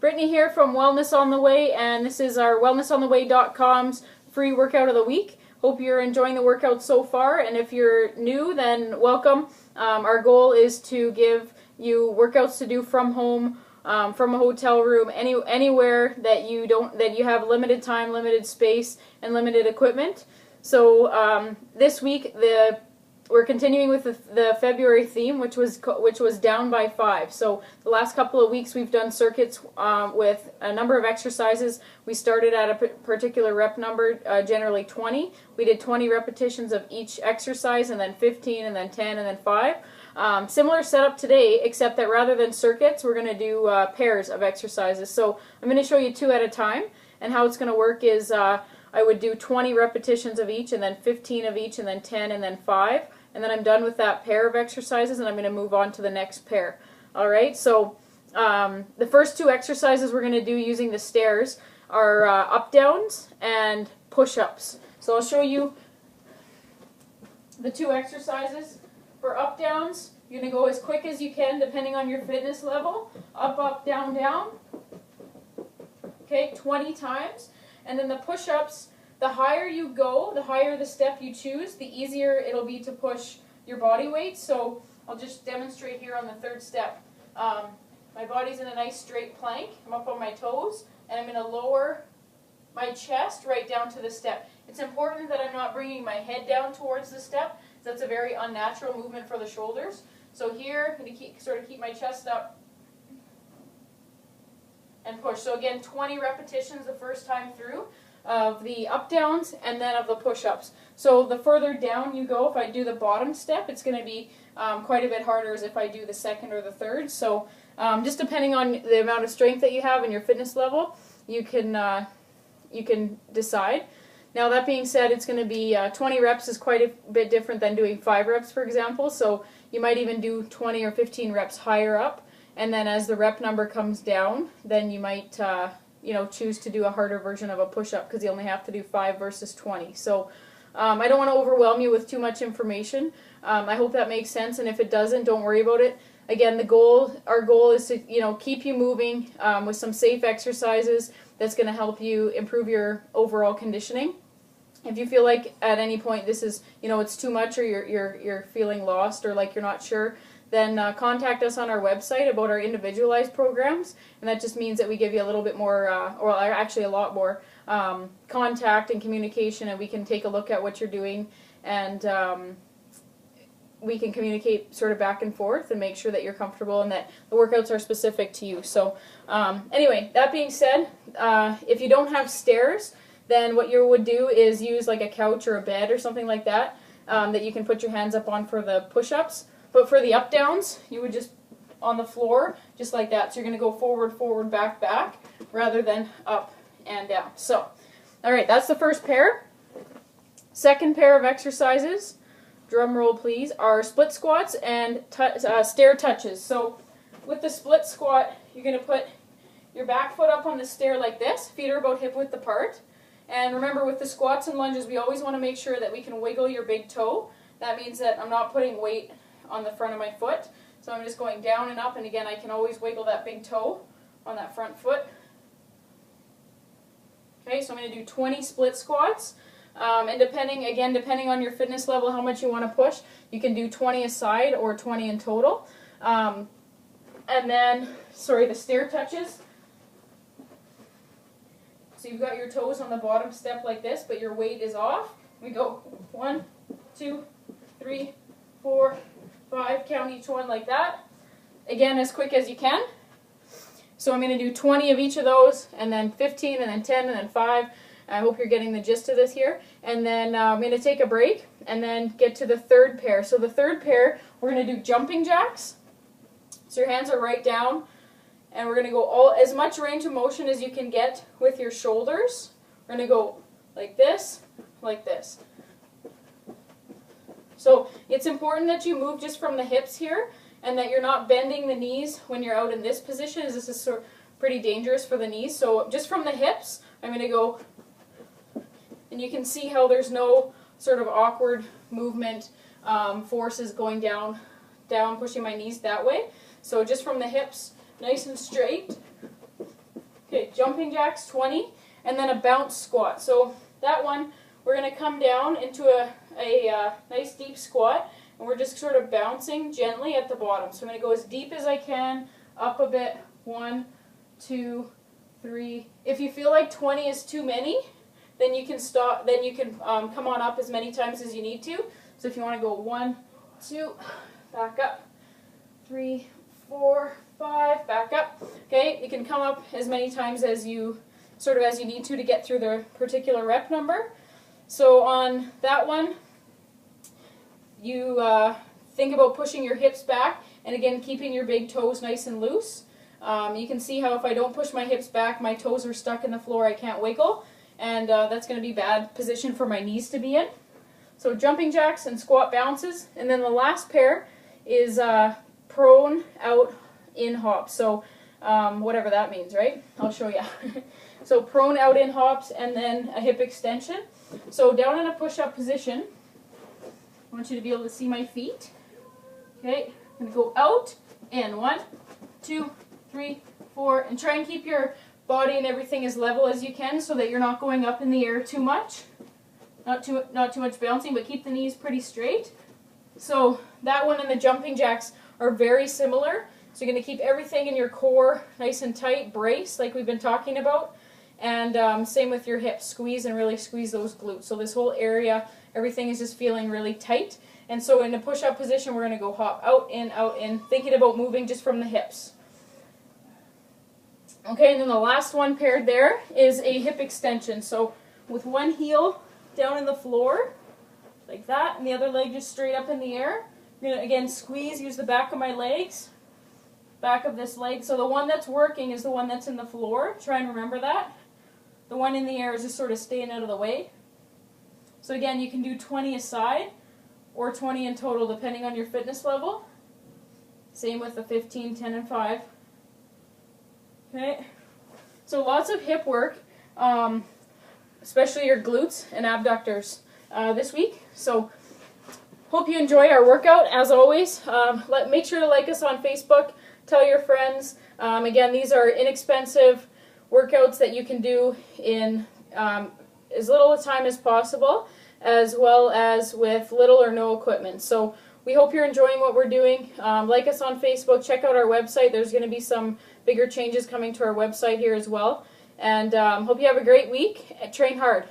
Brittany here from Wellness on the Way, and this is our WellnessontheWay.com's free workout of the week. Hope you're enjoying the workout so far, and if you're new, then welcome. Our goal is to give you workouts to do from home, from a hotel room, anywhere that you have limited time, limited space, and limited equipment. So this week we're continuing with the February theme, which was down by 5. So the last couple of weeks we've done circuits with a number of exercises. We started at a particular rep number, generally 20. We did 20 repetitions of each exercise, and then 15, and then 10, and then 5. Similar setup today, except that rather than circuits, we're going to do pairs of exercises. So I'm going to show you 2 at a time, and how it's going to work is I would do 20 repetitions of each, and then 15 of each, and then 10, and then 5. And then I'm done with that pair of exercises, and I'm going to move on to the next pair. Alright, so the first 2 exercises we're going to do using the stairs are up-downs and push-ups. So I'll show you the 2 exercises. For up-downs, you're going to go as quick as you can depending on your fitness level. Up, up, down, down. Okay, 20 times. And then the push-ups, the higher you go, the higher the step you choose, the easier it'll be to push your body weight. So I'll just demonstrate here on the 3rd step. My body's in a nice straight plank. I'm up on my toes, and I'm going to lower my chest right down to the step. It's important that I'm not bringing my head down towards the step. That's a very unnatural movement for the shoulders. So here, I'm going to keep my chest up and push. So again, 20 repetitions the first time through of the up-downs and then of the push-ups. So the further down you go, if I do the bottom step, it's going to be quite a bit harder as if I do the 2nd or the 3rd. So just depending on the amount of strength that you have and your fitness level, you can decide. Now that being said, it's going to be 20 reps is quite a bit different than doing 5 reps, for example. So you might even do 20 or 15 reps higher up, and then as the rep number comes down, then you might choose to do a harder version of a push-up, because you only have to do 5 versus 20. So I don't want to overwhelm you with too much information. I hope that makes sense, and if it doesn't, don't worry about it. Again, our goal is to keep you moving with some safe exercises that's going to help you improve your overall conditioning. If you feel like at any point this is, it's too much, or you're feeling lost, or like you're not sure, then contact us on our website about our individualized programs, and that just means that we give you a little bit more, or actually a lot more, contact and communication, and we can take a look at what you're doing, and we can communicate sort of back and forth and make sure that you're comfortable and that the workouts are specific to you. So anyway, that being said, if you don't have stairs, then what you would do is use like a couch or a bed or something like that, that you can put your hands up on for the push-ups. But for the up-downs, you would just on the floor, just like that. So you're going to go forward, forward, back, back, rather than up and down. So, alright, that's the first pair. Second pair of exercises, drum roll please, are split squats and stair touches. So with the split squat, you're going to put your back foot up on the stair like this. Feet are about hip width apart. And remember, with the squats and lunges, we always want to make sure that we can wiggle your big toe. That means that I'm not putting weight on the front of my foot. So I'm just going down and up, and again, I can always wiggle that big toe on that front foot. Okay, so I'm going to do 20 split squats. And depending on your fitness level, how much you want to push, you can do 20 a side or 20 in total. And then, the stair touches. So you've got your toes on the bottom step like this, but your weight is off. We go 1, 2, 3, 4, 5, count each one like that. Again, as quick as you can. So I'm going to do 20 of each of those, and then 15, and then 10, and then 5. I hope you're getting the gist of this here. And then I'm going to take a break, and then get to the 3rd pair. So the 3rd pair, we're going to do jumping jacks. So your hands are right down, and we're going to go as much range of motion as you can get with your shoulders. We're going to go like this, like this. So it's important that you move just from the hips here, and that you're not bending the knees when you're out in this position, as this is pretty dangerous for the knees. So just from the hips, I'm going to go, and you can see how there's no sort of awkward movement, forces going down, pushing my knees that way. So just from the hips, nice and straight. Okay, jumping jacks 20, and then a bounce squat. So that one, we're going to come down into a nice deep squat, and we're just sort of bouncing gently at the bottom. So I'm going to go as deep as I can, up a bit, 1, 2, 3. If you feel like 20 is too many, then you can stop. Then you can come on up as many times as you need to. So if you want to go 1, 2, back up, 3, 4, 5, back up. Okay, you can come up as many times as you need to get through the particular rep number. So on that one, you think about pushing your hips back, and again keeping your big toes nice and loose. You can see how if I don't push my hips back, my toes are stuck in the floor, I can't wiggle, and that's going to be bad position for my knees to be in. So jumping jacks and squat bounces, and then the last pair is prone out in hops. So whatever that means, right? I'll show you. So prone out in hops, and then a hip extension. So down in a push-up position, I want you to be able to see my feet. Okay, I'm going to go out, in, 1, 2, 3, 4, and try and keep your body and everything as level as you can so that you're not going up in the air too much. Not too much bouncing, but keep the knees pretty straight. So that one and the jumping jacks are very similar. So you're going to keep everything in your core nice and tight, brace like we've been talking about. And same with your hips, squeeze and really squeeze those glutes. So this whole area, everything is just feeling really tight. And so in a push-up position, we're going to go hop out, in, thinking about moving just from the hips. Okay, and then the last one paired there is a hip extension. So with one heel down in the floor, like that, and the other leg just straight up in the air. I'm going to, again, squeeze, use the back of my legs, back of this leg. So the one that's working is the one that's in the floor. Try and remember that. The one in the air is just sort of staying out of the way. So again, you can do 20 a side or 20 in total depending on your fitness level. Same with the 15, 10, and 5. Okay, so lots of hip work, especially your glutes and abductors this week. So hope you enjoy our workout. As always, make sure to like us on Facebook, tell your friends. Again, these are inexpensive workouts that you can do in as little time as possible, as well as with little or no equipment. So we hope you're enjoying what we're doing. Like us on Facebook, check out our website. There's going to be some bigger changes coming to our website here as well. And hope you have a great week. Train hard.